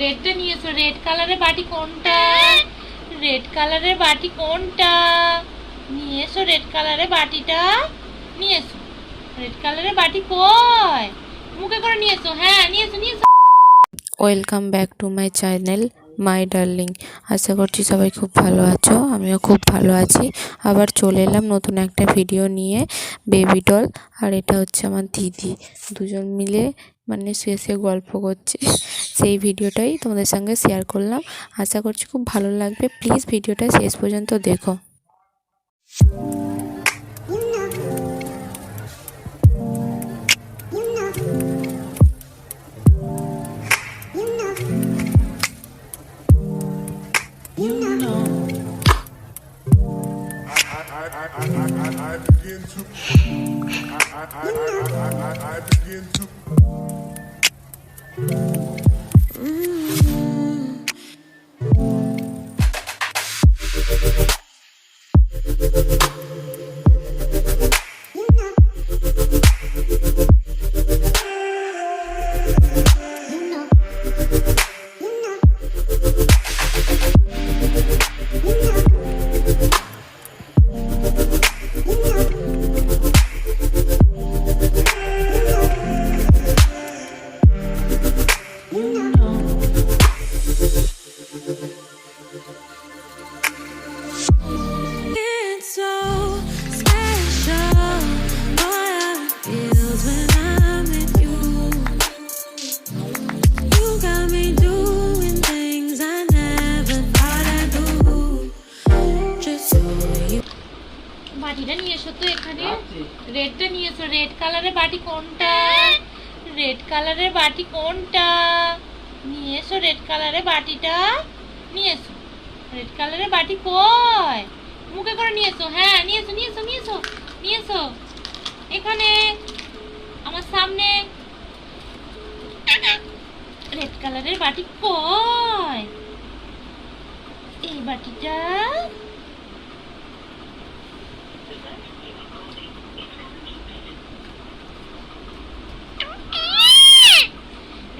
রেডটা নিয়ে এসো। রেড কালারের বাটি কোনটা? রেড কালারের বাটি কোনটা? নিয়ে এসো রেড কালারের বাটিটা। নিয়ে এসো। রেড কালারের বাটি কই? মুখে করে নিয়ে এসো। হ্যাঁ, নিয়ে এসো, নিয়ে এসো। Welcome back to my channel my darling. আশা করছি সবাই খুব ভালো আছো, আমিও খুব ভালো আছি। আবার চলে এলাম নতুন একটা ভিডিও নিয়ে, বেবি ডল। আর এটা হচ্ছে আমার দিদি, দুজন মিলে মানে শুয়ে গল্প করছে। সেই ভিডিওটাই তোমাদের সঙ্গে শেয়ার করলাম। আশা করছি খুব ভালো লাগবে। প্লিজ ভিডিওটা শেষ পর্যন্ত দেখো। I begin to It's so special, boy, how it feels when I'm with you. You got me doing things I never thought I'd do. Just so you. বাটিটা নিয়ে এসো তো এখানে। রেডটা নিয়ে এসো। রেড কালারের বাটি কোনটা? রেড কালারের বাটি কোনটা? নিয়ে এসো রেড কালারের বাটিটা। নিয়ে এসো। রেড কালারের বাটি কই? মুখে করে নিয়ে এসো। হ্যাঁ, নিয়ে এসো, নিয়ে এসো, নিয়ে এসো, নিয়ে এসো। এখানে আমার সামনে রেড কালারের বাটি কই? এই বাটিটা।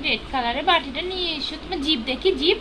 রেড কালারের বাটিটা নিয়ে এসো। তোমার জিভ দেখি, জিভ।